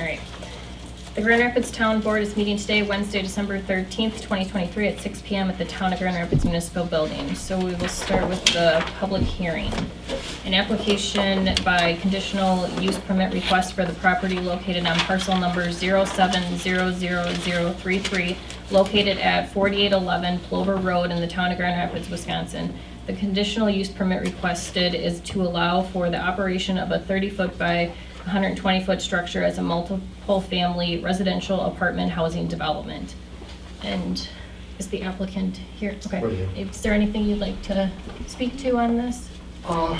All right. The Grand Rapids Town Board is meeting today, Wednesday, December 13th, 2023 at 6 p.m. at the Town of Grand Rapids Municipal Building. So we will start with the public hearing. An application by conditional use permit request for the property located on parcel number 0700033, located at 4811 Plover Road in the Town of Grand Rapids, Wisconsin. The conditional use permit requested is to allow for the operation of a 30-foot by 120-foot structure as a multiple family residential apartment housing development. And is the applicant here? Okay. Right here. Is there anything you'd like to speak to on this? I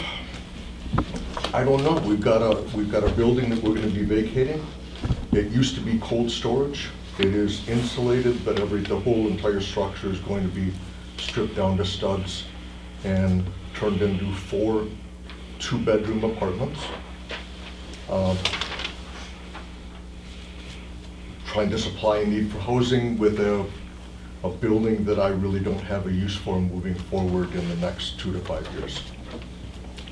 don't know. We've got a building that we're going to be vacating. It used to be cold storage. It is insulated, but the whole entire structure is going to be stripped down to studs and turned into 4 two-bedroom apartments. Trying to supply a need for housing with a building that I really don't have a use for moving forward in the next 2 to 5 years.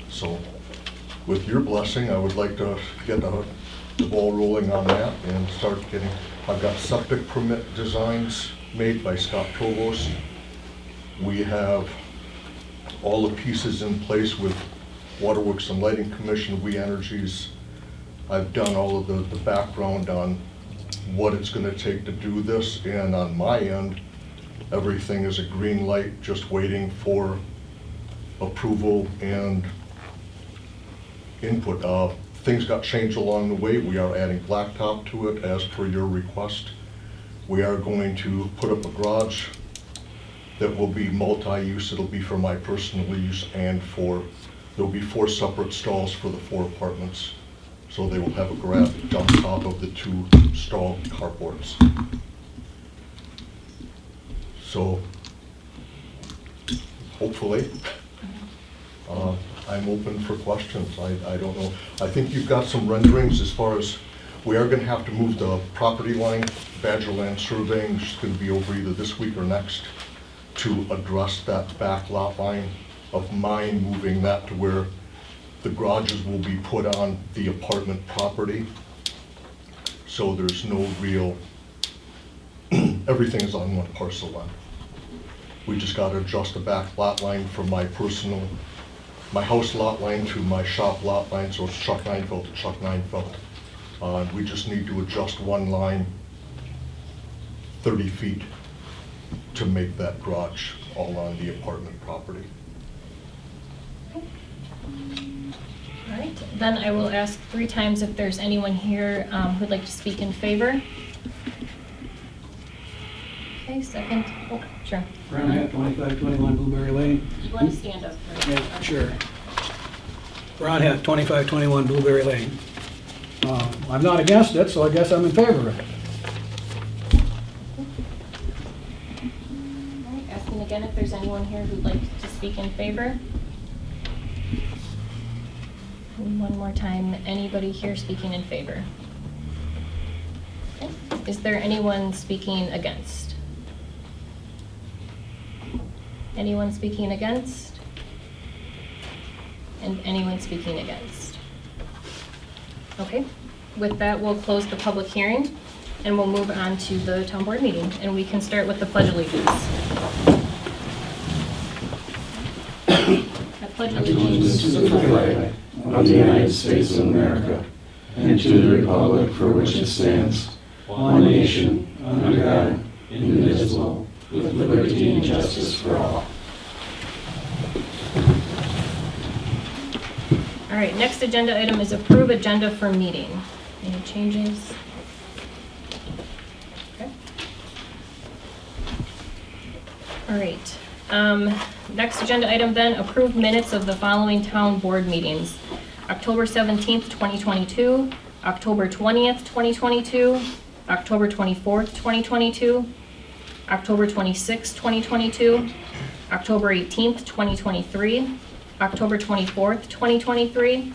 So with your blessing, I would like to get the ball rolling on that and start getting, I've got septic permit designs made by Scott Provost. We have all the pieces in place with Waterworks and Lighting Commission, We Energies. I've done all of the background on what it's going to take to do this, and on my end, everything is a green light, just waiting for approval and input. Things got changed along the way. We are adding blacktop to it as per your request. We are going to put up a garage that will be multi-use. It'll be for my personal use and there'll be 4 separate stalls for the 4 apartments. So they will have a garage on top of the 2 stall carports. So hopefully, I'm open for questions. I don't know. I think you've got some renderings as far as, we are gonna have to move the property line. Badgerland surveying is gonna be over either this week or next to address that back lot line of mine, moving that to where the garages will be put on the apartment property. So there's no real, everything is on one parcel line. We just gotta adjust the back lot line from my house lot line to my shop lot line, so it's Chuck Neinfeld to Chuck Neinfeld. We just need to adjust one line 30 feet to make that garage all on the apartment property. All right, then I will ask 3 times if there's anyone here who'd like to speak in favor. Okay, second. Oh, sure. Brown hat, 2521 Blueberry Lane. You want to stand up first? Yeah, sure. Brown hat, 2521 Blueberry Lane. I'm not against it, so I guess I'm in favor of it. All right, asking again if there's anyone here who'd like to speak in favor. And one more time, anybody here speaking in favor? Okay. Is there anyone speaking against? Anyone speaking against? And anyone speaking against? Okay, with that, we'll close the public hearing and we'll move on to the town board meeting, and we can start with the pledge allegiance. I pledge allegiance To the flag of the United States of America and to the republic for which it stands, one nation, under God, indivisible, with liberty and justice for all. All right, next agenda item is approve agenda for meeting. Any changes? Okay. All right. Next agenda item then, approve minutes of the following town board meetings. October 17th, 2022, October 20th, 2022, October 24th, 2022, October 26th, 2022, October 18th, 2023, October 24th, 2023,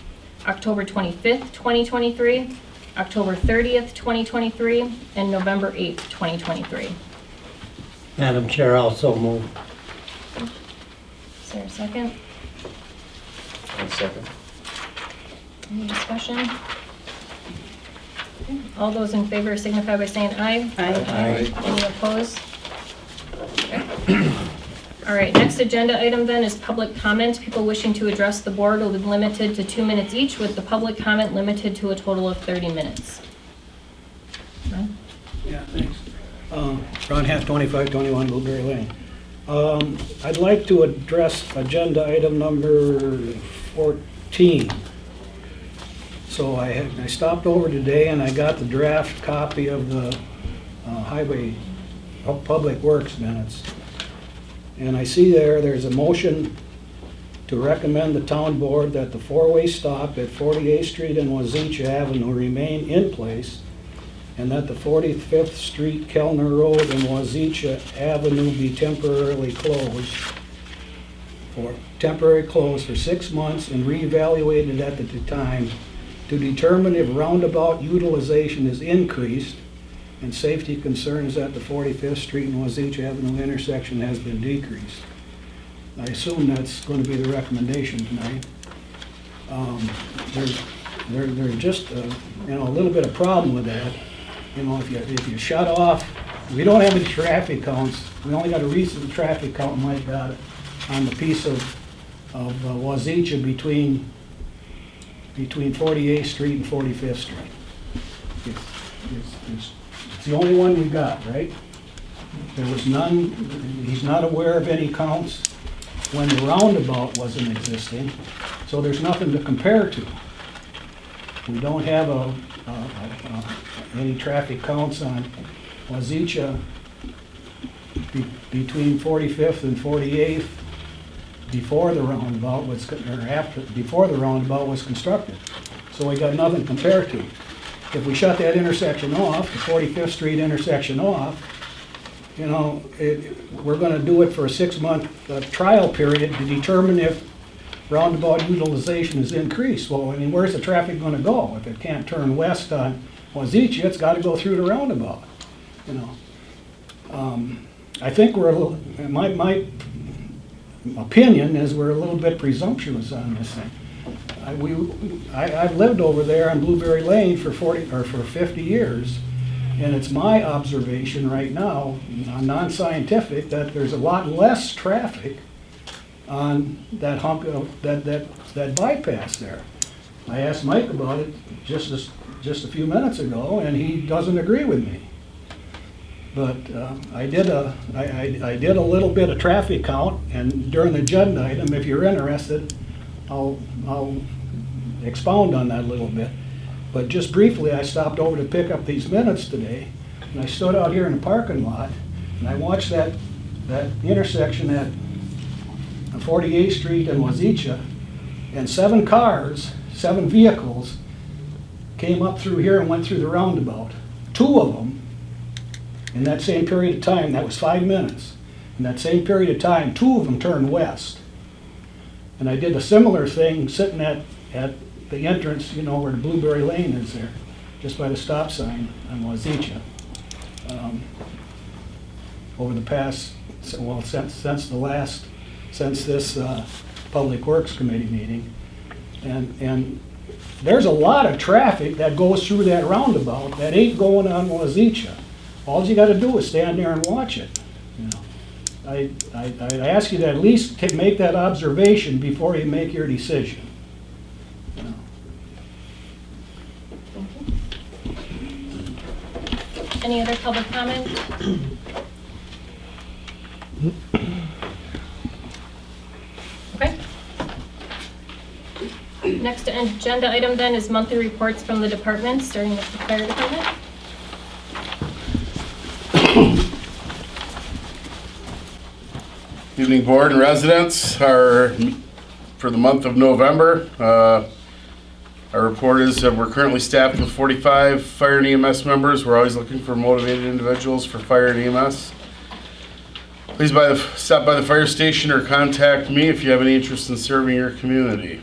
October 25th, 2023, October 30th, 2023, and November 8th, 2023. Madam Chair, also move. Is there a second? One second. Any discussion? All those in favor signify by saying aye. Aye. Any opposed? Okay. All right, next agenda item then is public comment. People wishing to address the board will be limited to 2 minutes each, with the public comment limited to a total of 30 minutes. Ron? Yeah, thanks. Ron Hack, 2521 Blueberry Lane. I'd like to address agenda item number 14. So I stopped over today and I got the draft copy of the Highway Public Works minutes. And I see there's a motion to recommend the town board that the four-way stop at 48th Street and Wazeecha Avenue remain in place, and that the 45th Street, Kellner Road, and Wazeecha Avenue be temporarily closed for 6 months and reevaluated at the time to determine if roundabout utilization is increased and safety concerns at the 45th Street and Wazeecha Avenue intersection has been decreased. I assume that's going to be the recommendation tonight. There's just a little bit of problem with that. If you shut off, we don't have any traffic counts. We only got a recent traffic count Mike got it on the piece of Wazeecha between 48th Street and 45th Street. It's the only one we've got, right? There was none, he's not aware of any counts when the roundabout wasn't existing, so there's nothing to compare to. We don't have any traffic counts on Wazeecha between 45th and 48th before the roundabout was, before the roundabout was constructed. So we got nothing to compare to. If we shut that intersection off, the 45th Street intersection off, we're gonna do it for a 6-month trial period to determine if roundabout utilization is increased. Well, I mean, where's the traffic gonna go? If it can't turn west on Wazeecha, it's gotta go through the roundabout, I think we're a little, my opinion is we're a little bit presumptuous on this thing. I've lived over there on Blueberry Lane for 50 years, and it's my observation right now, non-scientific, that there's a lot less traffic on that hump, that bypass there. I asked Mike about it just a few minutes ago, and he doesn't agree with me. But I did a little bit of traffic count, and during the agenda item, if you're interested, I'll expound on that a little bit. But just briefly, I stopped over to pick up these minutes today, and I stood out here in the parking lot, and I watched that intersection at 48th Street and Wazeecha, and 7 vehicles came up through here and went through the roundabout. 2 of them, in that same period of time, that was 5 minutes, in that same period of time, 2 of them turned west. And I did a similar thing sitting at the entrance, where the Blueberry Lane is there, just by the stop sign on Wazeecha. Over the past, well, since this Public Works Committee meeting. And there's a lot of traffic that goes through that roundabout that ain't going on Wazeecha. All you gotta do is stand there and watch it. I ask you to at least make that observation before you make your decision. Any other public comment? Okay. Next agenda item then is monthly reports from the departments, starting with the fire department. Evening, board and residents. For the month of November, our report is that we're currently staffed with 45 fire and EMS members. We're always looking for motivated individuals for fire and EMS. Please stop by the fire station or contact me if you have any interest in serving your community.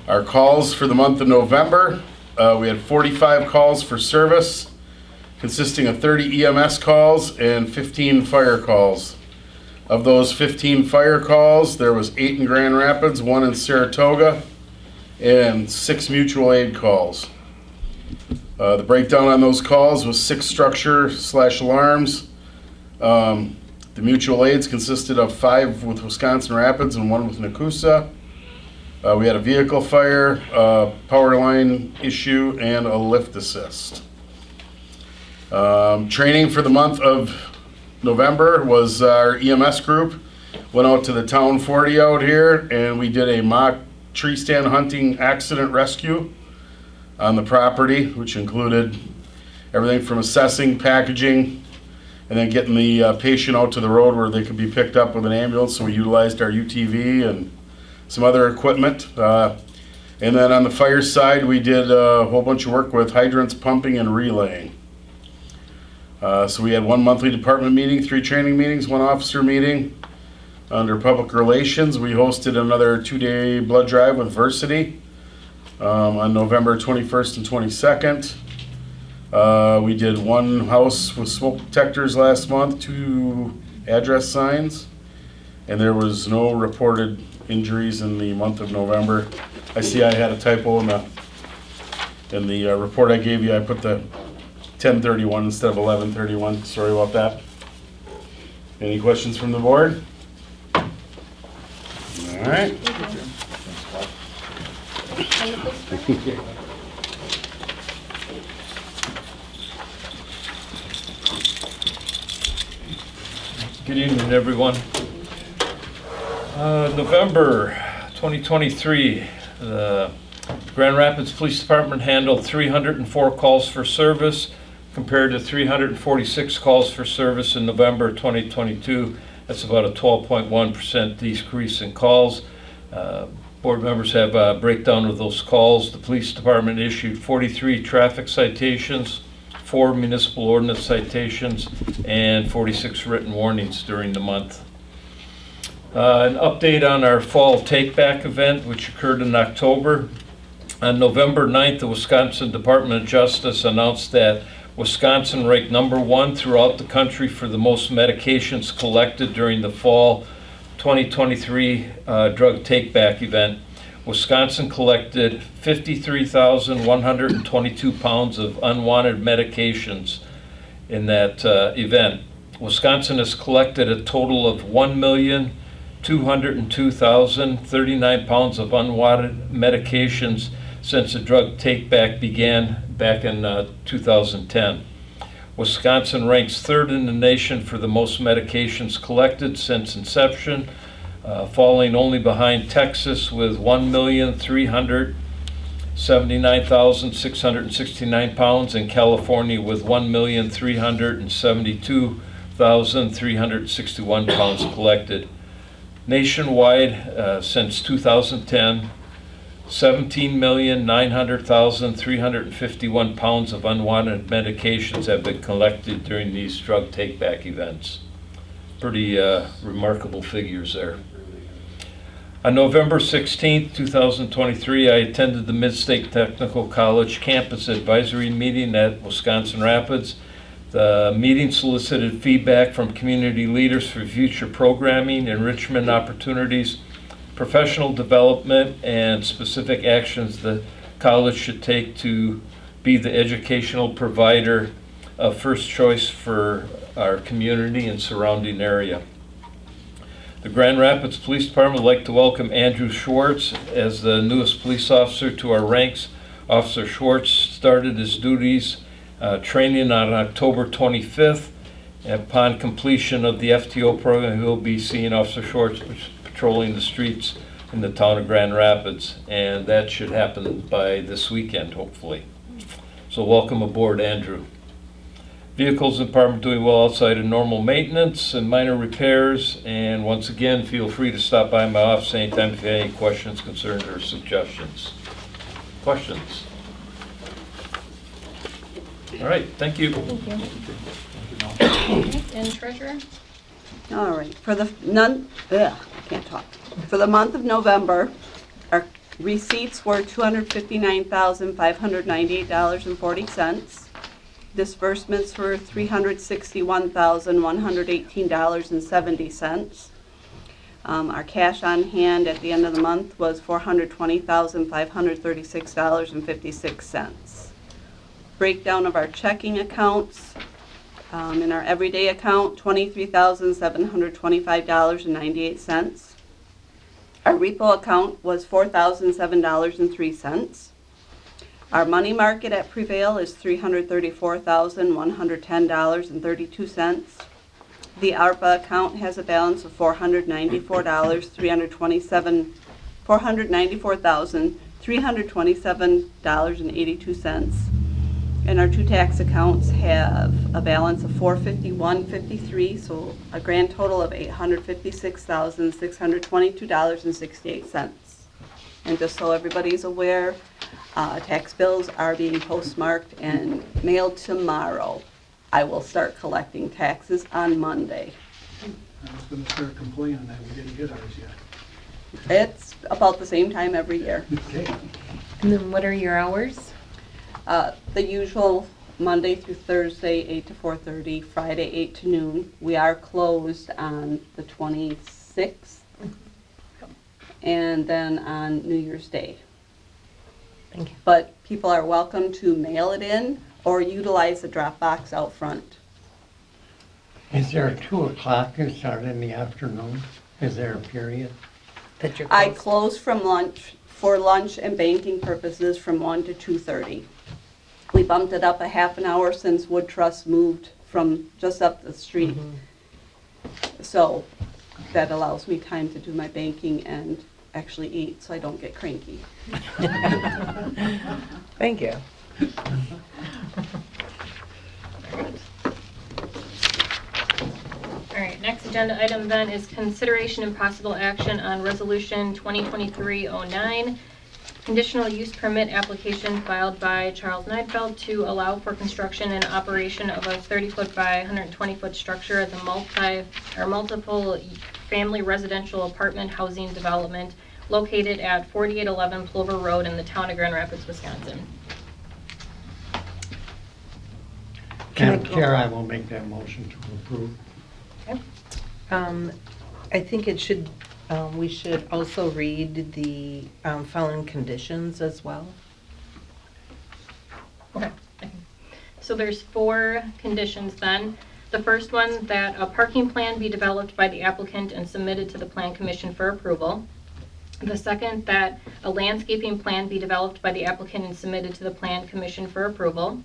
Our calls for the month of November, we had 45 calls for service, consisting of 30 EMS calls and 15 fire calls. Of those 15 fire calls, there was 8 in Grand Rapids, 1 in Saratoga, and 6 mutual aid calls. The breakdown on those calls was 6 structure/alarms. The mutual aids consisted of 5 with Wisconsin Rapids and 1 with Nakusa. We had a vehicle fire, a power line issue, and a lift assist. Training for the month of November was our EMS group. Went out to the town 40 out here, and we did a mock tree stand hunting accident rescue on the property, which included everything from assessing, packaging, and then getting the patient out to the road where they could be picked up with an ambulance. So we utilized our UTV and some other equipment. And then on the fire side, we did a whole bunch of work with hydrants, pumping, and relaying. So we had 1 monthly department meeting, 3 training meetings, 1 officer meeting. Under public relations, we hosted another 2-day blood drive with Versity on November 21st and 22nd. We did 1 house with smoke detectors last month, 2 address signs, and there was no reported injuries in the month of November. I see I had a typo in the report I gave you. I put the 10/31 instead of 11/31. Sorry about that. Any questions from the board? All right. Good evening, everyone. November 2023, the Grand Rapids Police Department handled 304 calls for service compared to 346 calls for service in November 2022. That's about a 12.1% decrease in calls. Board members have a breakdown of those calls. The police department issued 43 traffic citations, 4 municipal ordinance citations, and 46 written warnings during the month. An update on our fall take-back event, which occurred in October. On November 9th, the Wisconsin Department of Justice announced that Wisconsin ranked #1 throughout the country for the most medications collected during the fall 2023 drug take-back event. Wisconsin collected 53,122 pounds of unwanted medications in that event. Wisconsin has collected a total of 1,202,039 pounds of unwanted medications since the drug take-back began back in 2010. Wisconsin ranks 3rd in the nation for the most medications collected since inception, falling only behind Texas with 1,379,669 pounds and California with 1,372,361 pounds collected. Nationwide, since 2010, 17,900,351 pounds of unwanted medications have been collected during these drug take-back events. Pretty remarkable figures there. On November 16, 2023, I attended the Mid-State Technical College Campus Advisory Meeting at Wisconsin Rapids. The meeting solicited feedback from community leaders for future programming, enrichment opportunities, professional development, and specific actions the college should take to be the educational provider of first choice for our community and surrounding area. The Grand Rapids Police Department would like to welcome Andrew Schwartz as the newest police officer to our ranks. Officer Schwartz started his duties training on October 25th. Upon completion of the FTO program, he'll be seeing Officer Schwartz patrolling the streets in the town of Grand Rapids, and that should happen by this weekend, hopefully. So welcome aboard, Andrew. Vehicles department doing well outside of normal maintenance and minor repairs, and once again, feel free to stop by my office anytime if you have any questions, concerns, or suggestions. Questions? All right, thank you. Thank you. And treasurer? All right, for the month of November, our receipts were $259,598.40. Disbursements were $361,118.70. Our cash on hand at the end of the month was $420,536.56. breakdown of our checking accounts. In our everyday account, $23,725.98. Our repo account was $4,007.03. Our money market at Prevail is $334,110.32. The ARPA account has a balance of $494,327.82. And our two tax accounts have a balance of $451.53, so a grand total of $856,622.68. And just so everybody's aware, tax bills are being postmarked and mailed tomorrow. I will start collecting taxes on Monday. I was gonna start complaining that we didn't get ours yet. It's about the same time every year. Okay. And then what are your hours? The usual Monday through Thursday, 8 to 4:30, Friday, 8 to noon. We are closed on the 26th, and then on New Year's Day. Thank you. But people are welcome to mail it in or utilize the drop box out front. Is there a 2 o'clock you start in the afternoon? Is there a period? That you're I closed? close for lunch and banking purposes from 1 to 2:30. We bumped it up a half an hour since Wood Trust moved from just up the street. So that allows me time to do my banking and actually eat so I don't get cranky. Thank you. All right, next agenda item then is consideration and possible action on Resolution 2023-09, conditional use permit application filed by Charles Neidfeld to allow for construction and operation of a 30-foot by 120-foot structure as a multiple family residential apartment housing development located at 4811 Plover Road in the town of Grand Rapids, Wisconsin. Madam Chair, I will make that motion to approve. Okay. I think it should, we should also read the following conditions as well. Okay. So there's 4 conditions then. The first one, that a parking plan be developed by the applicant and submitted to the Plan Commission for approval. The second, that a landscaping plan be developed by the applicant and submitted to the Plan Commission for approval.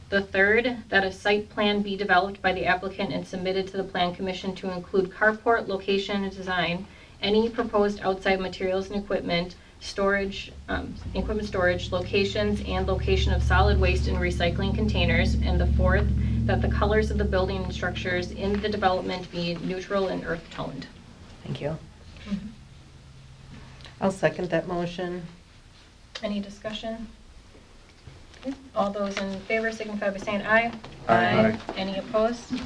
The third, that a site plan be developed by the applicant and submitted to the Plan Commission to include carport location and design, any proposed outside materials and equipment, storage, locations, and location of solid waste and recycling containers. And the fourth, that the colors of the building and structures in the development be neutral and earth toned. Thank you. I'll second that motion. Any discussion? Okay. All those in favor signify by saying aye. Aye. Any opposed?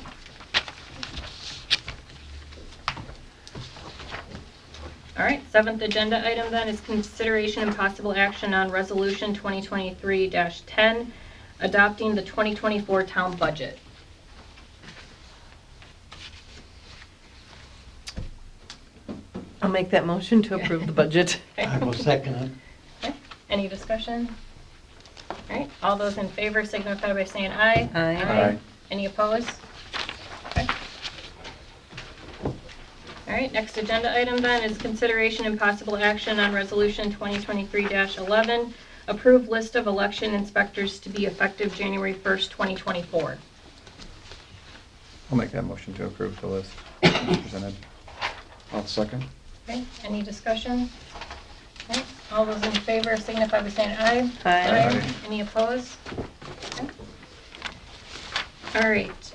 All right, 7th agenda item then is consideration and possible action on Resolution 2023-10, adopting the 2024 town budget. I'll make that motion to approve the budget. I will second it. Okay. Any discussion? All right, all those in favor signify by saying aye. Aye. Any opposed? Okay. All right, next agenda item then is consideration and possible action on Resolution 2023-11, approve list of election inspectors to be effective January 1st, 2024. I'll make that motion to approve the list presented. I'll second. Okay, any discussion? All right, all those in favor signify by saying aye. Aye. Any opposed? Okay. All right,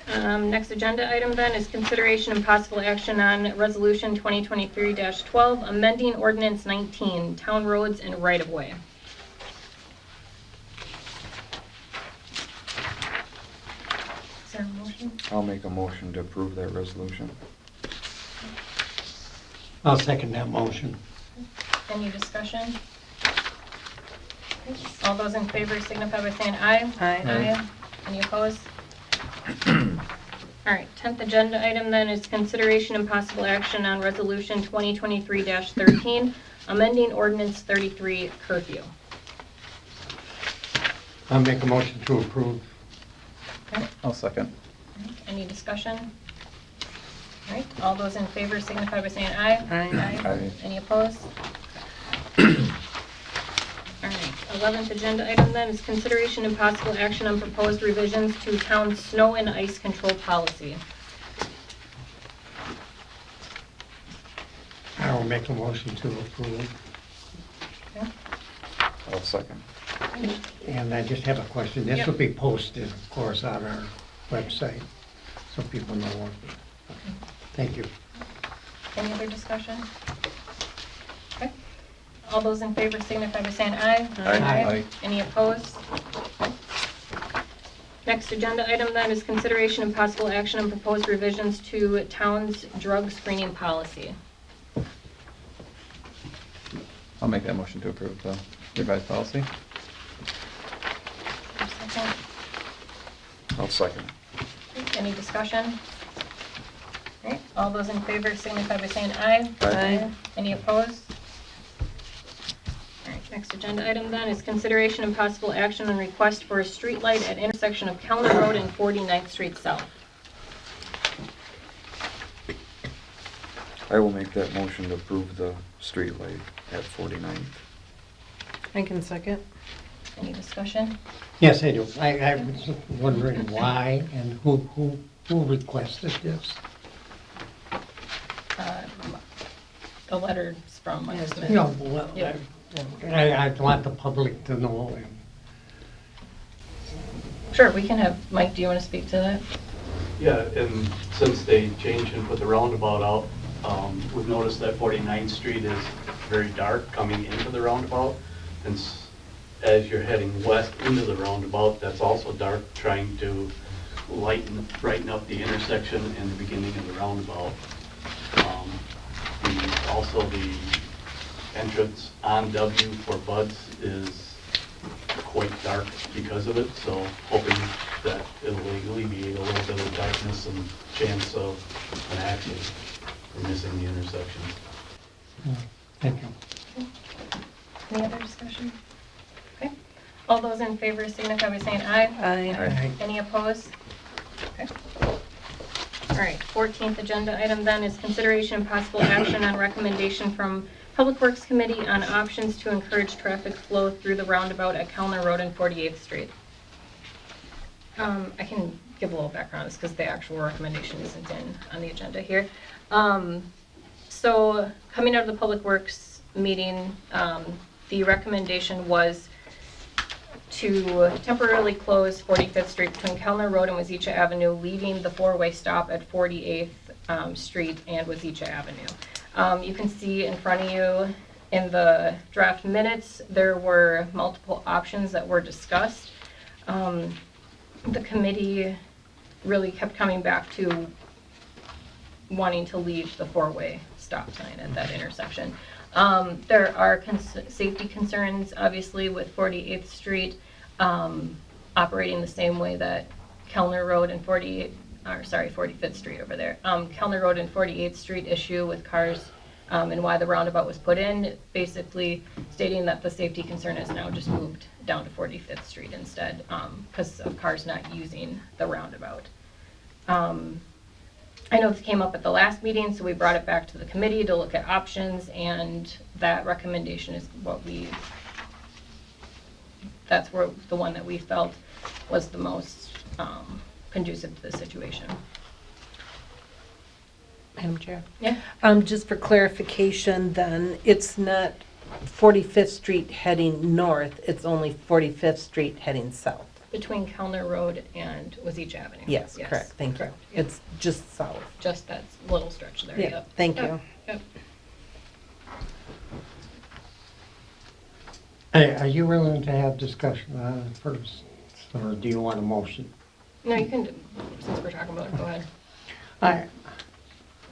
next agenda item then is consideration and possible action on Resolution 2023-12, amending Ordinance 19, Town Roads and Right-of-Way. Is there a motion? I'll make a motion to approve that resolution. I'll second that motion. Any discussion? Okay, all those in favor signify by saying aye. Aye. Any opposed? All right, 10th agenda item then is consideration and possible action on Resolution 2023-13, amending Ordinance 33 curfew. I'll make a motion to approve. I'll second. Any discussion? All right, all those in favor signify by saying aye. Aye. Any opposed? All right, 11th agenda item then is consideration and possible action on proposed revisions to town snow and ice control policy. I will make a motion to approve. I'll second. And I just have a question. This Yep. will be posted, of course, on our website, so people know. Thank you. Any other discussion? Okay. All those in favor signify by saying aye. Aye. Any opposed? Next agenda item then is consideration and possible action on proposed revisions to town's drug screening policy. I'll make that motion to approve the revised policy. Second. I'll second. Any discussion? All right, all those in favor signify by saying aye. Aye. Any opposed? All right, next agenda item then is consideration and possible action on request for a street light at intersection of Kellner Road and 49th Street South. I will make that motion to approve the street light at 49th. I can second. Any discussion? Yes, I do. I was wondering why and who requested this? The letter's from Mike Smith. No, well, Yeah. I want the public to know. Sure, we can have, Mike, do you want to speak to that? Yeah, and since they changed and put the roundabout out, we've noticed that 49th Street is very dark coming into the roundabout. And as you're heading west into the roundabout, that's also dark, trying to brighten up the intersection and the beginning of the roundabout. Also, the entrance on W for Bud's is quite dark because of it, so hoping that it'll alleviate a little bit of darkness and chance of an accident for missing the intersection. Thank you. Any other discussion? Okay. All those in favor signify by saying aye. Aye. Any opposed? Okay. All right, 14th agenda item then is consideration and possible action on recommendation from Public Works Committee on options to encourage traffic flow through the roundabout at Kellner Road and 48th Street. I can give a little background on this because the actual recommendation isn't on the agenda here. So coming out of the Public Works meeting, the recommendation was to temporarily close 45th Street between Kellner Road and Wazeecha Avenue, leaving the four-way stop at 48th Street and Wazeecha Avenue. You can see in front of you in the draft minutes, there were multiple options that were discussed. The committee really kept coming back to wanting to leave the four-way stop sign at that intersection. There are safety concerns, obviously, with 48th Street operating the same way that Kellner Road and 45th Street over there. Kellner Road and 48th Street issue with cars and why the roundabout was put in, basically stating that the safety concern has now just moved down to 45th Street instead because of cars not using the roundabout. I know this came up at the last meeting, so we brought it back to the committee to look at options, and that recommendation is that's where the one that we felt was the most conducive to the situation. Madam Chair. Yeah. Just for clarification then, it's not 45th Street heading north, it's only 45th Street heading south. Between Kellner Road and Wazeecha Avenue. Yes, correct, thank you. Correct. Yep. It's just south. Just that little stretch there, Yeah, yep. thank Yep, you. Yep. Are you willing to have discussion on it first, or do you want a motion? No, you can, since we're talking about it, go ahead.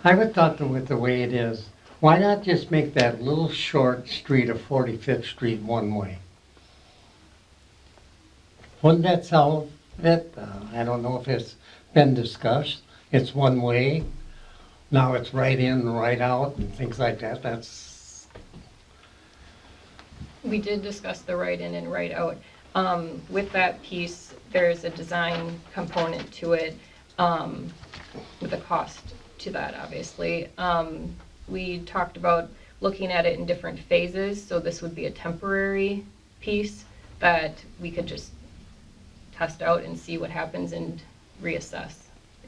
I would thought that with the way it is, why not just make that little short street of 45th Street one way? Wouldn't that solve it? I don't know if it's been discussed. It's one way. Now it's right in, right out, and things like that. That's, We did discuss the right in and right out. With that piece, there's a design component to it, with a cost to that, obviously. We talked about looking at it in different phases, so this would be a temporary piece that we could just test out and see what happens and reassess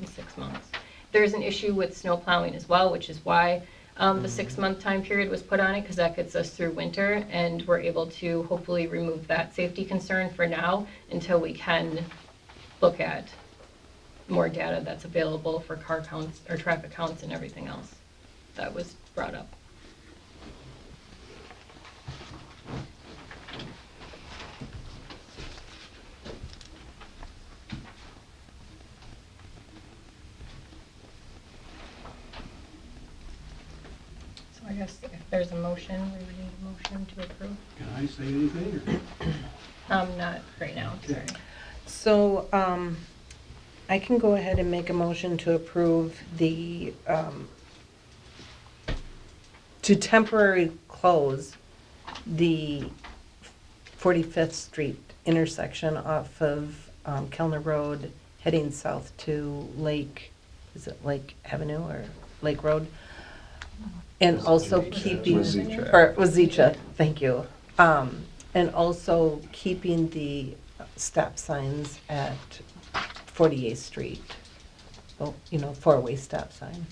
in 6 months. There's an issue with snow plowing as well, which is why the 6-month time period was put on it, because that gets us through winter, and we're able to hopefully remove that safety concern for now until we can look at more data that's available for car counts or traffic counts and everything else that was brought up. So I guess if there's a motion, we would need a motion to approve. Can I say anything? Not right now, sorry. So, I can go ahead and make a motion to approve the, to temporarily close the 45th Street intersection off of Kellner Road, heading south to Lake, is it Lake Avenue or Lake Road? And also keeping, Wazeecha. or Wazeecha, thank you. And also keeping the stop signs at 48th Street. Oh, you know, 4-way stop sign.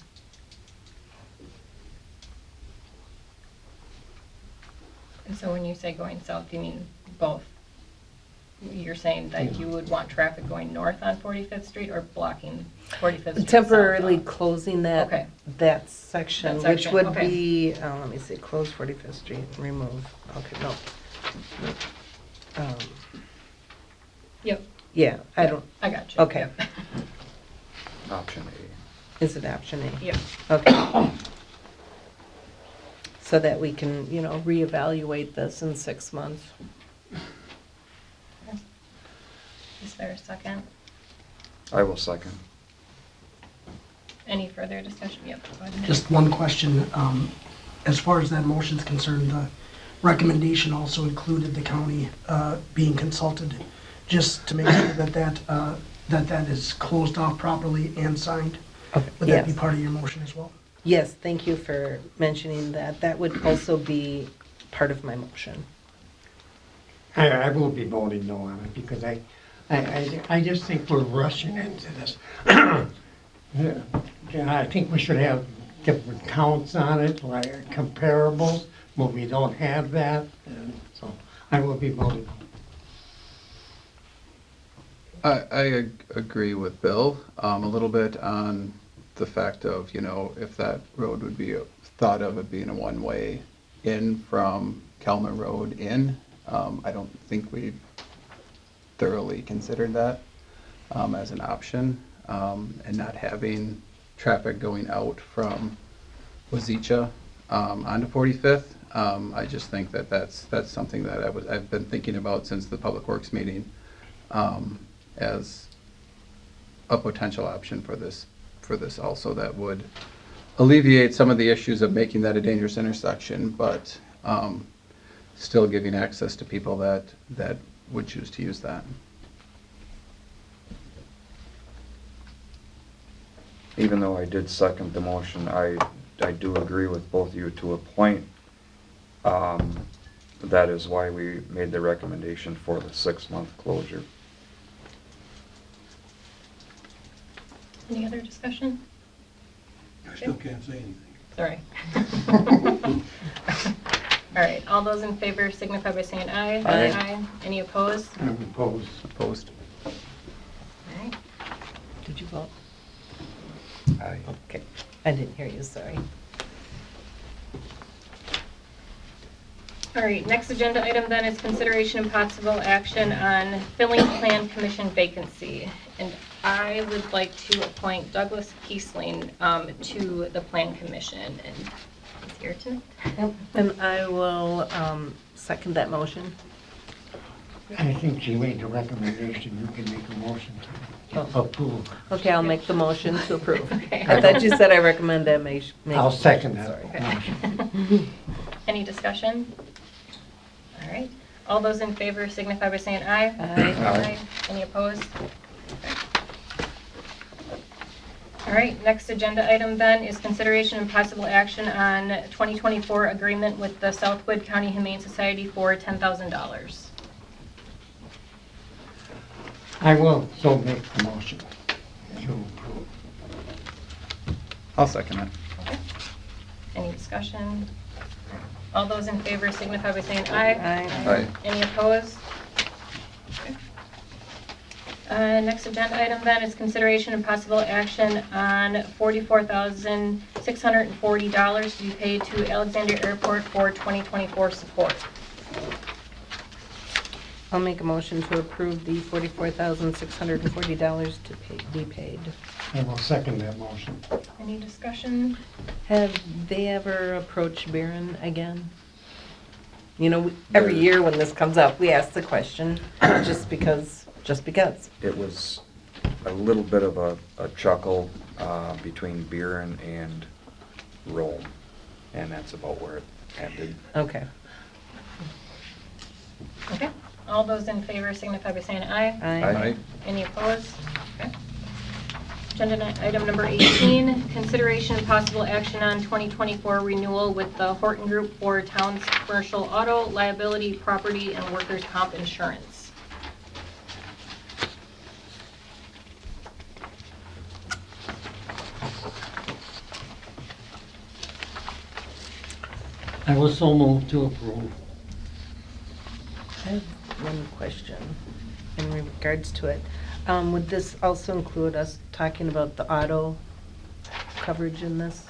And so when you say going south, you mean both? You're saying that you would want traffic going north on 45th Street or blocking 45th Street? Temporarily southbound? closing Okay. that section, That which section, would okay. be, let me see, close 45th Street, remove, okay, no. Yep, Yeah, I don't, I got you. Okay. Yep. Option A. is it option A? Yep. Okay. So that we can, you know, reevaluate this in 6 months. Is there a second? I will second. Any further discussion? Yep, go ahead. Just one question. As far as that motion's concerned, the recommendation also included the county being consulted, just to make sure that is closed off properly and signed. Would that be Yes. part of your motion as well? Yes, thank you for mentioning that. That would also be part of my motion. I will be voting no on it because I just think we're rushing into this. Yeah, I think we should have different counts on it, like comparables, but we don't have that, and so I will be voting. I agree with Bill a little bit on the fact of, you know, if that road would be thought of it being a one-way in from Kellner Road in. I don't think we've thoroughly considered that as an option, and not having traffic going out from Wazeecha onto 45th. I just think that that's something that I've been thinking about since the Public Works meeting as a potential option for this also that would alleviate some of the issues of making that a dangerous intersection, but still giving access to people that would choose to use that. Even though I did second the motion, I do agree with both of you to a point. That is why we made the recommendation for the 6-month closure. Any other discussion? I still can't say anything. Sorry. All right, all those in favor signify by saying aye. Aye. Any opposed? I'm opposed. Opposed? All right. Did you vote? Aye. Okay, I didn't hear you, sorry. All right, next agenda item then is consideration and possible action on filling plan commission vacancy. And I would like to appoint Douglas Kiesling to the plan commission, and he's here tonight. And I will second that motion. I think she made the recommendation, you can make a motion to approve. Okay, I'll make the motion to approve. Okay. I thought you said I recommend that make. I'll second that Sorry. motion. Any discussion? All right, All those in favor signify by saying aye. Aye. Any opposed? All right, next agenda item then is consideration and possible action on 2024 agreement with the Southwood County Humane Society for $10,000. I will so make the motion to approve. I'll second it. Okay. Any discussion? All those in favor signify by saying aye. Aye. Any opposed? Okay. Next agenda item then is consideration and possible action on $44,640 to be paid to Alexandria Airport for 2024 support. I'll make a motion to approve the $44,640 to be paid. I will second that motion. Any discussion? Have they ever approached Barron again? You know, every year when this comes up, we ask the question, just because. It was a little bit of a chuckle between Buren and Rome, and that's about where it ended. Okay. Okay. All those in favor signify by saying aye. Aye. Any opposed? Okay. Agenda item number 18, consideration and possible action on 2024 renewal with the Horton Group for town's commercial auto, liability, property, and workers' comp insurance. I will so move to approve. I have one question in regards to it. Would this also include us talking about the auto coverage in this?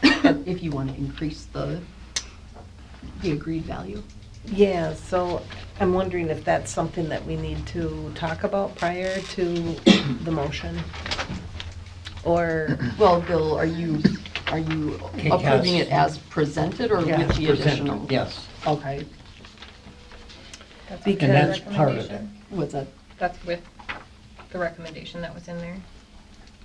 If you want to increase the agreed value. Yeah, so I'm wondering if that's something that we need to talk about prior to the motion? Or, Well, Bill, are you approving it as presented or Yeah, with the presented, additional? yes. Okay, That's Because- the And that's part of it. recommendation. what's that? That's with the recommendation that was in there.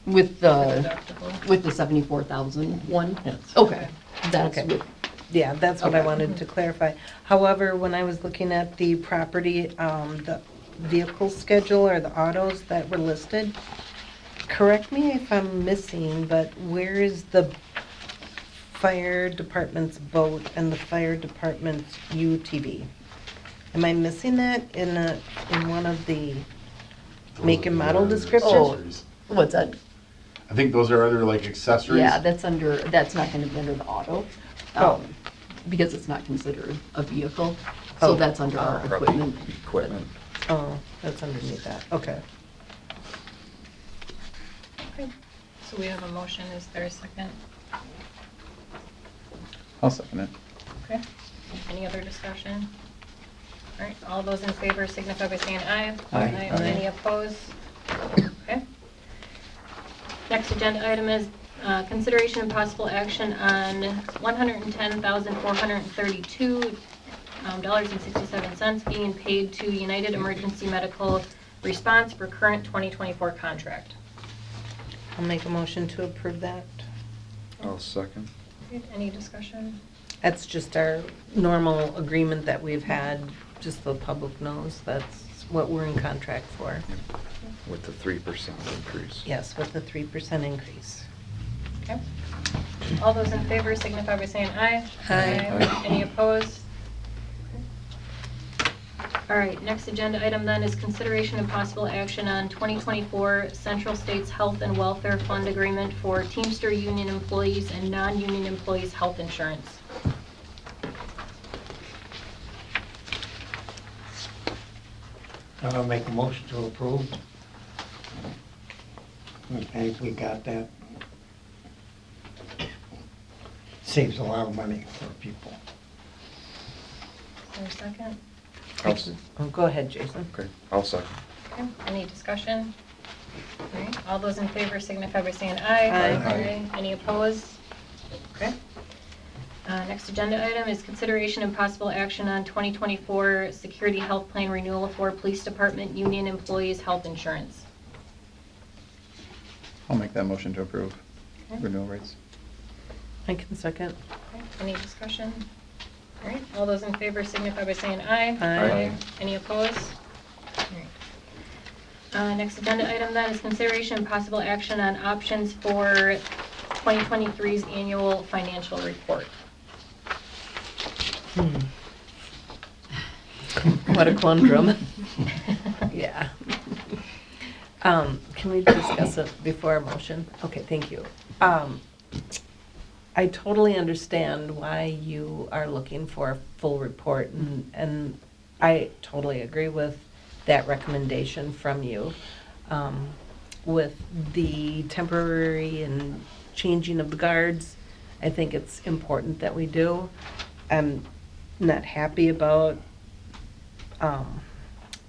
With The the, deductible. with the 74,000 one? Yes. Okay, that's Okay. with, yeah, that's what I Okay. wanted to clarify. However, when I was looking at the property, the vehicle schedule or the autos that were listed, correct me if I'm missing, but where is the fire department's boat and the fire department's UTV? Am I missing that in one of the make and model descriptions? what's that? I think those are under like accessories. Yeah, that's not going to be under the auto. Oh. Because it's not considered a vehicle, so Oh. that's under our equipment. Equipment. Oh, that's underneath that, okay. Okay. So we have a motion. Is there a second? I'll second it. Okay. Any other discussion? All right, all those in favor signify by saying aye. Aye. Any opposed? Okay. Next agenda item is consideration and possible action on $110,432.67 being paid to United Emergency Medical Response for current 2024 contract. I'll make a motion to approve that. I'll second. Okay, any discussion? That's just our normal agreement that we've had, just so the public knows that's what we're in contract for. With the 3% increase. Yes, with the 3% increase. Okay. All those in favor signify by saying aye. Aye. Any opposed? All right, next agenda item then is consideration and possible action on 2024 Central States Health and Welfare Fund Agreement for Teamster Union employees and non-union employees' health insurance. I'll make a motion to approve. I think we got that. Saves a lot of money for people. Is there a second? Oh, go ahead, Jason. Okay, I'll second. Okay, any discussion? All right, all those in favor signify by saying aye. Aye. Any opposed? Okay. Next agenda item is consideration and possible action on 2024 Security Health Plan Renewal for Police Department Union Employees' Health Insurance. I'll make that motion to approve Okay. renewal rates. I can second. Okay, any discussion? All right, all those in favor signify by saying aye. Aye. Any opposed? All right. Next agenda item then is consideration and possible action on options for 2023's annual financial report. What a conundrum. Yeah. Can we discuss it before a motion? Okay, thank you. I totally understand why you are looking for a full report, and I totally agree with that recommendation from you. With the temporary and changing of the guards, I think it's important that we do. I'm not happy about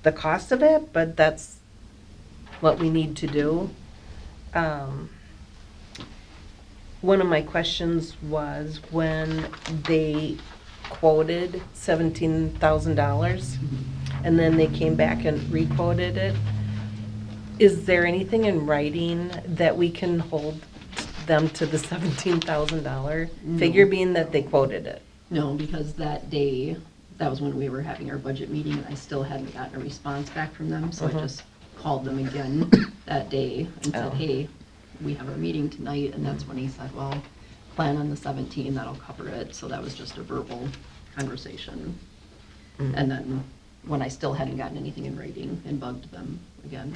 the cost of it, but that's what we need to do. One of my questions was when they quoted $17,000 and then they came back and re-quoted it. Is there anything in writing that we can hold them to the $17,000 figure, being that they quoted it? No, because that day, that was when we were having our budget meeting, and I still hadn't gotten a response back from them, so I just called them again that day and said, hey, we have our meeting tonight, and that's when he said, well, plan on the 17, that'll cover it, so that was just a verbal conversation. And then, when I still hadn't gotten anything in writing, and bugged them again,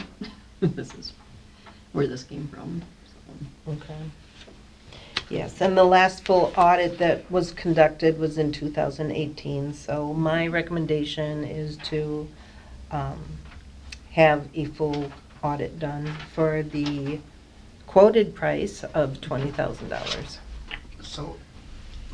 this is where this came from, so. Okay. Yes, and the last full audit that was conducted was in 2018, so my recommendation is to have a full audit done for the quoted price of $20,000. So,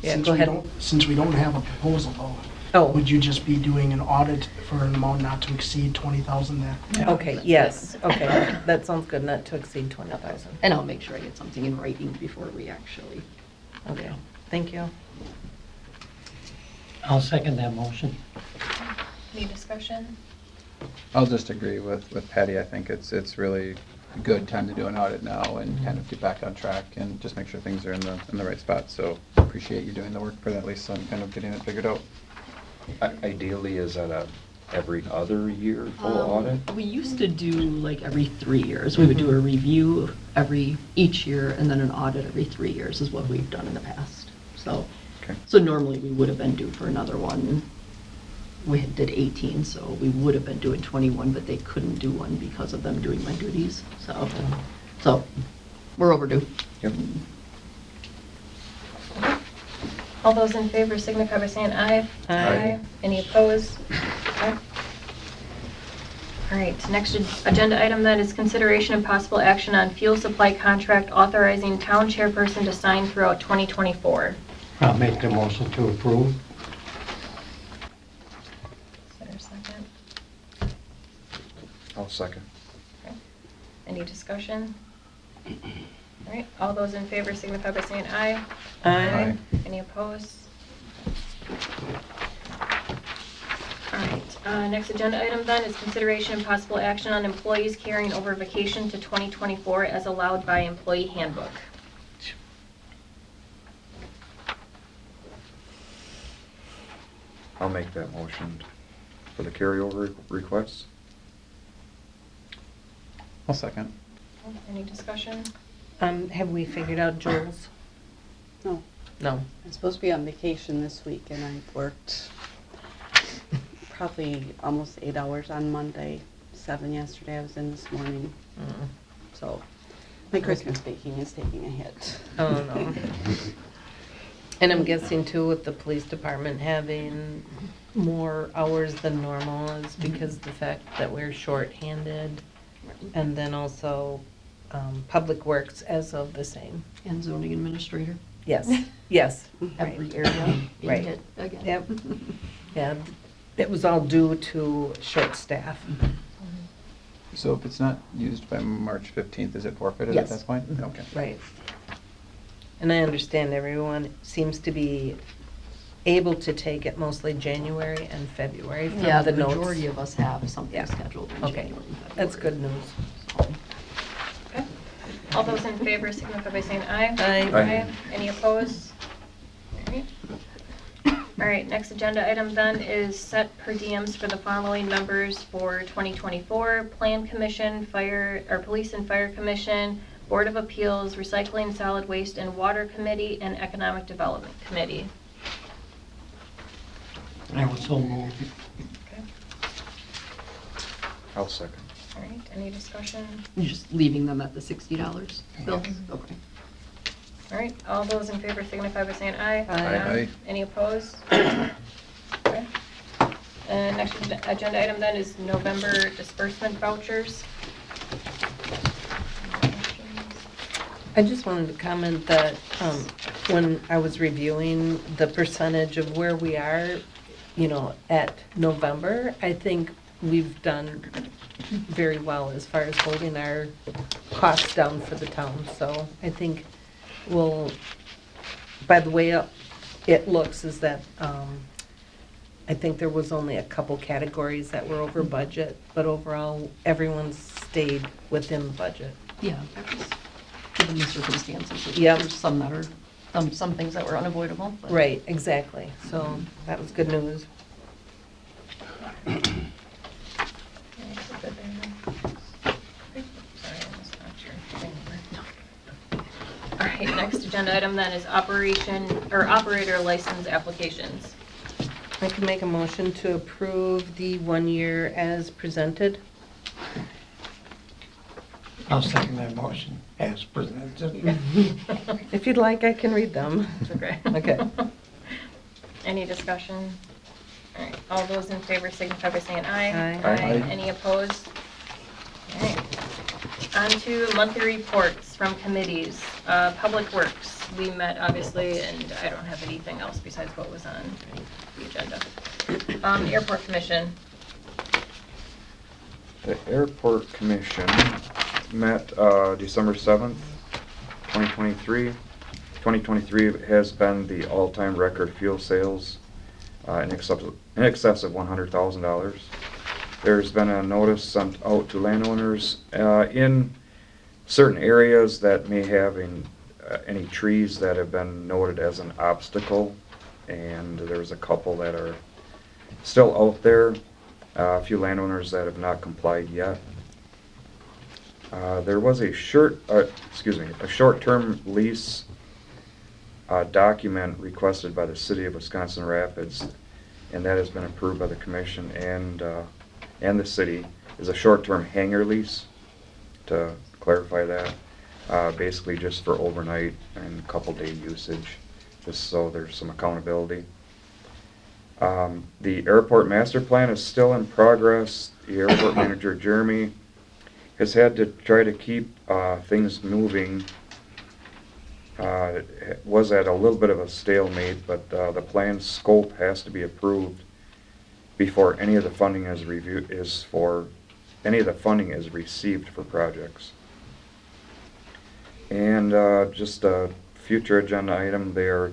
Yeah, since go we ahead. since we don't have a proposal though, Oh, would you just be doing an audit for an amount not to exceed 20,000 then? okay, yes, okay, that sounds good, not to exceed 20,000. And I'll make sure I get something in writing before we actually. Okay, thank you. I'll second that motion. Any discussion? I'll just agree with Patty. I think it's really a good time to do an audit now and kind of get back on track and just make sure things are in the right spot. So appreciate you doing the work for that, Lisa, and kind of getting it figured out. Ideally, is that a every other year full audit? We used to do like every 3 years. We would do a review each year, and then an audit every 3 years is what we've done in the past. So, Okay. so normally we would have been due for another one. We did 18, so we would have been doing 21, but they couldn't do one because of them doing my duties. So we're overdue. Yep. All those in favor signify by saying aye. Aye. Any opposed? Okay. All right, next agenda item then is consideration and possible action on fuel supply contract authorizing town chairperson to sign throughout 2024. I'll make the motion to approve. Is there a second? I'll second. Any discussion? All right, all those in favor signify by saying aye. Aye. Any opposed? All right, next agenda item then is consideration and possible action on employees carrying over vacation to 2024 as allowed by employee handbook. I'll make that motion for the carryover requests. I'll second. Any discussion? Have we figured out Joel's? No, No. I'm supposed to be on vacation this week, and I worked probably almost 8 hours on Monday, 7 yesterday, I was in this morning. So my Christmas baking is taking a hit. Oh, no. And I'm guessing too with the police department having more hours than normal is because the fact that we're short-handed. And then also Public Works as of the same. And zoning administrator, Yes, yes. every area being Right. hit again. Yep. Yeah, it was all due to short staff. So if it's not used by March 15th, is it forfeited Yes. at that point? Okay. Right. And I understand everyone seems to be able to take it mostly January and February from Yeah, the the notes. majority of us have something Yeah. scheduled in Okay, January and February. that's good news. So, Okay. All those in favor signify by saying aye. Aye. Aye. Any opposed? All right. All right, next agenda item then is set per diems for the following members for 2024: Plan Commission, Fire, or Police and Fire Commission, Board of Appeals, Recycling, Solid Waste and Water Committee, and Economic Development Committee. I was so moved. Okay. I'll second. All right, any discussion? You're just leaving them at the $60, Bill? Okay. All right, all those in favor signify by saying aye. Aye. Any opposed? Okay. And next agenda item then is November disbursement vouchers. I just wanted to comment that when I was reviewing the percentage of where we are, at November, I think we've done very well as far as holding our costs down for the town. So I think by the way it looks is that I think there was only a couple categories that were over budget, but overall, everyone's stayed within budget. Yeah, that was, given the circumstances, Yep. there's some that are, some things that were unavoidable. But Right, exactly. So that was good news. All right, next agenda item then is operator license applications. I can make a motion to approve the 1 year as presented. I'll second that motion as presented. If you'd like, I can read them. Okay. Okay. Any discussion? All right, all those in favor signify by saying aye. Aye. Aye. Any opposed? All right. On to monthly reports from committees. Public Works, we met obviously, and I don't have anything else besides what was on the agenda. Airport Commission. The Airport Commission met December 7th, 2023. 2023 has been the all-time record fuel sales in excess of $100,000. There's been a notice sent out to landowners in certain areas that may have any trees that have been noted as an obstacle, and there's a couple that are still out there, a few landowners that have not complied yet. There was a short-term lease document requested by the City of Wisconsin Rapids, and that has been approved by the commission and the city. Is a short-term hangar lease, to clarify that, basically just for overnight and couple-day usage, just so there's some accountability. The airport master plan is still in progress. The airport manager, Jeremy, has had to try to keep things moving. It was at a little bit of a stalemate, but the plan scope has to be approved before any of the funding is received for projects. And just a future agenda item, they are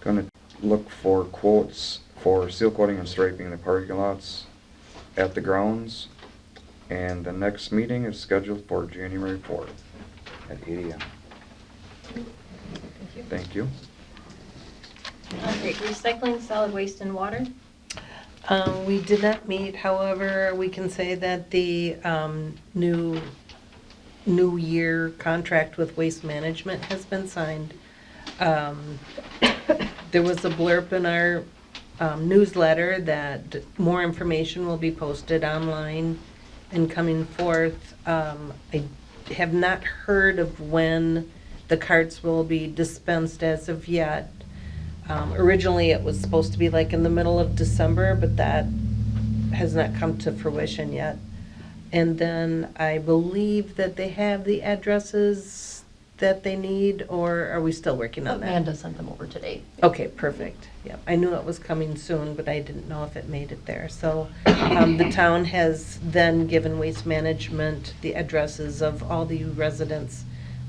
going to look for quotes for seal coating and striping the parking lots at the grounds. And the next meeting is scheduled for January 4th at 8 a.m. Thank you. All right, Recycling, Solid Waste and Water. We did not meet, however, we can say that the new year contract with Waste Management has been signed. There was a blurb in our newsletter that more information will be posted online and coming forth. I have not heard of when the carts will be dispensed as of yet. Originally, it was supposed to be like in the middle of December, but that has not come to fruition yet. And then I believe that they have the addresses that they need, or are we still working on that? Amanda sent them over today. Okay, perfect. Yeah, I knew it was coming soon, but I didn't know if it made it there. So the town has then given Waste Management the addresses of all the residents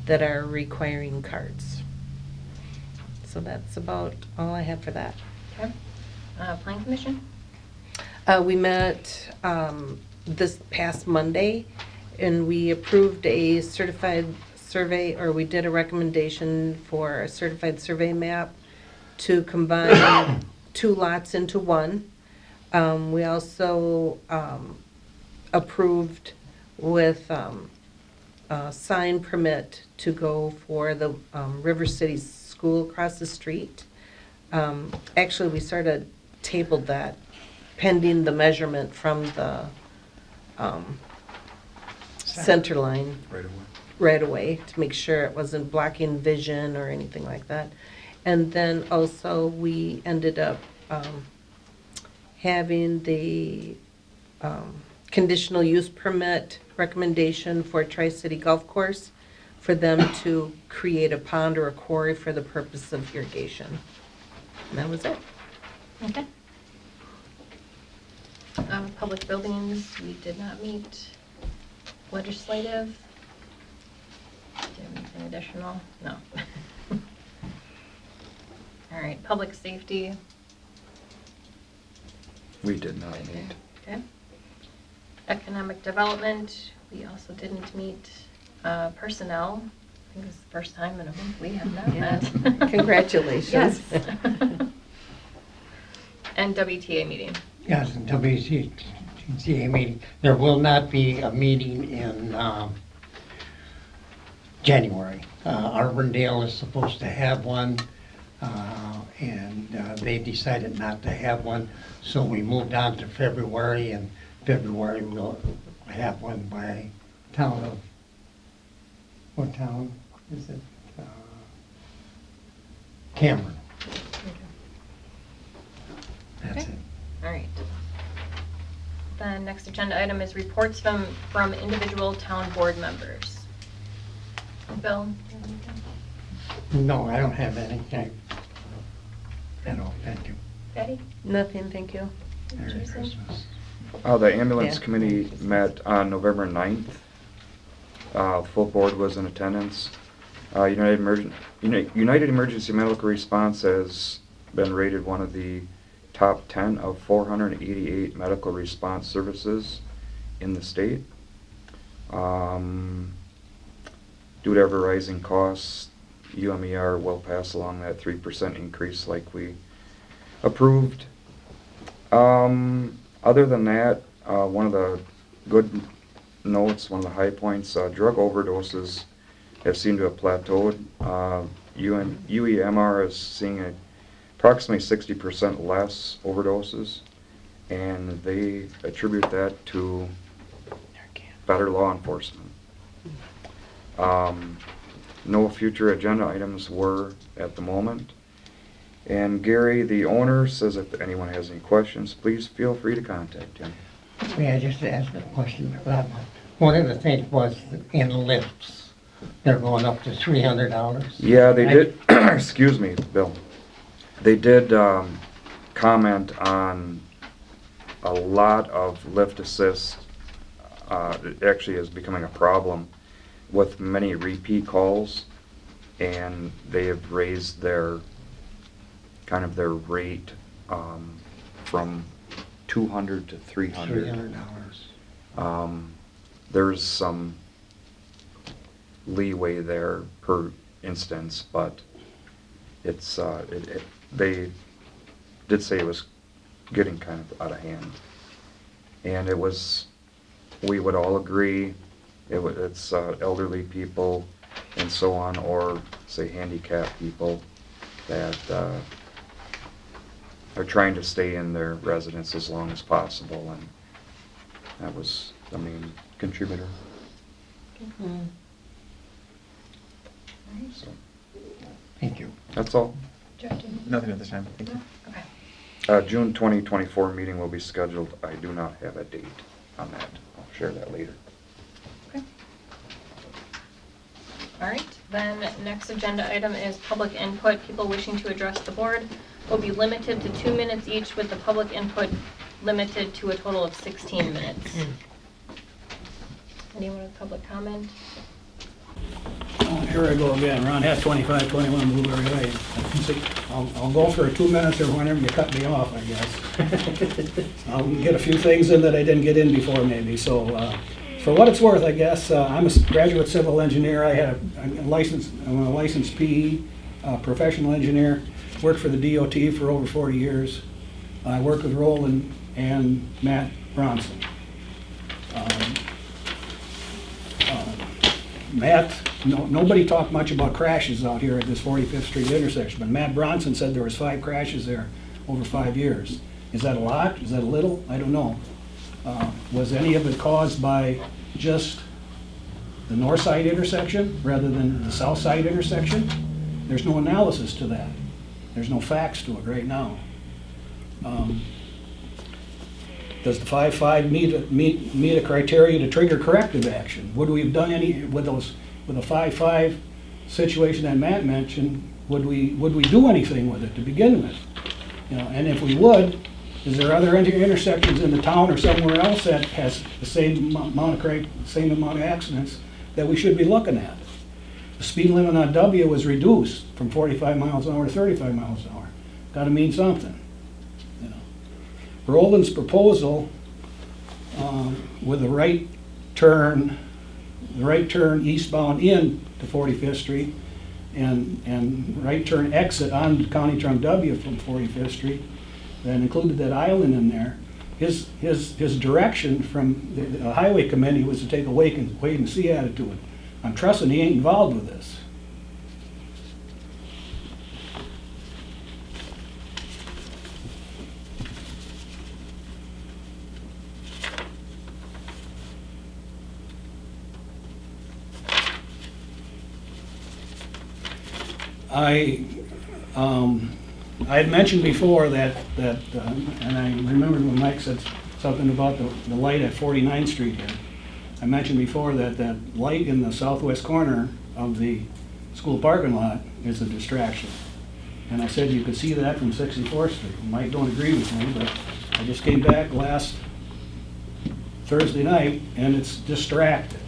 that are requiring cards. So that's about all I have for that. Okay. Plan Commission. We met this past Monday, and we approved a certified survey, or we did a recommendation for a certified survey map to combine 2 lots into one. We also approved with a sign permit to go for the River City School across the street. Actually, we sort of tabled that pending the measurement from the center line Right away. right away to make sure it wasn't blocking vision or anything like that. And then also we ended up having the conditional use permit recommendation for Tri-City Golf Course for them to create a pond or a quarry for the purpose of irrigation. And that was it. Okay. Public buildings, we did not meet. Legislative? Do you have anything additional? No. All right, public safety. We did not meet. Okay. Economic development, we also didn't meet. Personnel, I think this is the first time in a month we have not met. Congratulations. Yes. And WTA meeting. Yes, WCTA meeting. There will not be a meeting in January. Arbondale is supposed to have one, and they decided not to have one, so we moved on to February, and February we'll have one by town of, what town is it? Cameron. That's Okay. it. All right. The next agenda item is reports from individual town board members. Bill? you have anything? No, I don't have anything at all, thank you. Betty? Nothing, thank you. Merry Jason? Christmas. The ambulance Yeah. committee met on November 9th. Full board was in attendance. United Emergency Medical Response has been rated one of the top 10 of 488 medical response services in the state. Due to ever rising costs, UMER will pass along that 3% increase like we approved. Other than that, one of the good notes, one of the high points, drug overdoses have seemed to have plateaued. UEMR is seeing approximately 60% less overdoses, and they attribute that to better law enforcement. No future agenda items were at the moment. And Gary, the owner, says if anyone has any questions, please feel free to contact him. May I just ask a question about that? One of the things was in lifts, they're going up to $300. Yeah, they did, excuse me, Bill. They did comment on a lot of lift assist. It actually is becoming a problem with many repeat calls, and they have raised their rate from $200 to $300. $300. There's some leeway there per instance, but it's they did say it was getting kind of out of hand, and we would all agree it's elderly people and so on, or say handicapped people that are trying to stay in their residence as long as possible, and that was the main contributor. So, Thank you. that's all. Nothing at this time, thank you. Okay. June 2024 meeting will be scheduled. I do not have a date on that. I'll share that later. Okay. All right, then next agenda item is public input. People wishing to address the board will be limited to 2 minutes each, with the public input limited to a total of 16 minutes. Anyone with public comment? Oh, here I go again, Ron Hat, 2521 Blueberry Lane. I'll go for 2 minutes or whenever you cut me off, I guess. I'll get a few things in that I didn't get in before maybe, so for what it's worth, I guess, I'm a graduate civil engineer. I had I'm a licensed PE, professional engineer. worked for the DOT for over 40 years. I worked with Roland and Matt Bronson. Matt, nobody talked much about crashes out here at this 45th Street intersection, but Matt Bronson said there was 5 crashes there over 5 years. Is that a lot? Is that a little? I don't know. Was any of it caused by just the north side intersection rather than the south side intersection? There's no analysis to that. There's no facts to it right now. Does the 5.5 meet a criteria to trigger corrective action? Would we have done any with a 5.5 situation that Matt mentioned? Would we do anything with it to begin with? You know, and if we would, is there other intersections in the town or somewhere else that has the same amount of accidents that we should be looking at? The speed limit on W was reduced from 45 miles an hour to 35 miles an hour. Got to mean something. You know. Roland's proposal with the right turn eastbound in to 45th Street and right turn exit on County Trunk W from 45th Street, that included that island in there. His direction from the highway committee was to take a wait and see attitude. I'm trusting he ain't involved with this. I had mentioned before that and I remembered when Mike said something about the light at 49th Street here. I mentioned before that light in the southwest corner of the school parking lot is a distraction. And I said you could see that from 64th Street. Mike don't agree with me, but I just came back last Thursday night and it's distracted.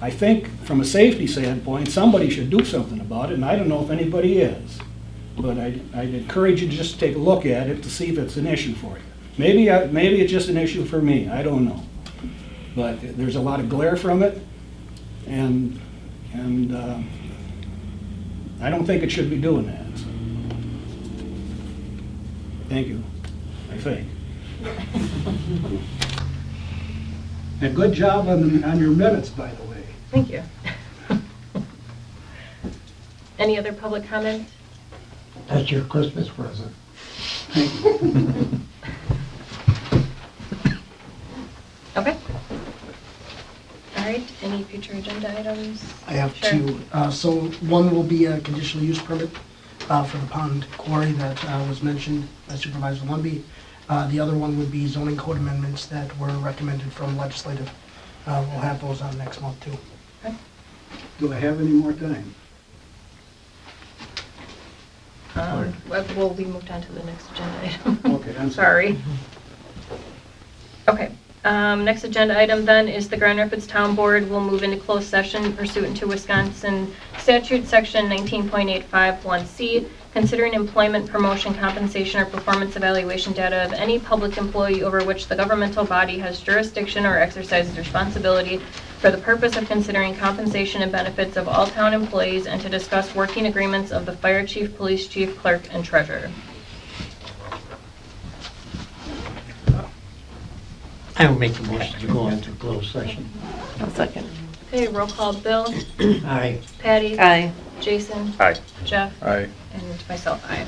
I think from a safety standpoint, somebody should do something about it, and I don't know if anybody is. But I'd encourage you to just take a look at it to see if it's an issue for you. Maybe it's just an issue for me, I don't know. But there's a lot of glare from it, and I don't think it should be doing that. So. Thank you, I think. And good job on your minutes, by the way. Thank you. Any other public comment? That's your Christmas present. Okay. All right, any future agenda items? I have Sure. 2. So one will be a conditional use permit for the pond quarry that was mentioned by Supervisor Lumby. The other one would be zoning code amendments that were recommended from legislative. We'll have those on next month too. Okay. Do I have any more time? Well, we moved on to the next agenda item. Okay, I'm Sorry. Okay, next agenda item then is the Grand Rapids Town Board will move into closed session pursuant to Wisconsin Statute Section 19.851C, considering employment, promotion, compensation, or performance evaluation data of any public employee over which the governmental body has jurisdiction or exercises responsibility for the purpose of considering compensation and benefits of all town employees and to discuss working agreements of the fire chief, police chief, clerk, and treasurer. I will make the motion to go into closed session. I'll second. Okay, roll call. Bill? Aye. Patty? Aye. Jason? Aye. Jeff? Aye. And myself, aye.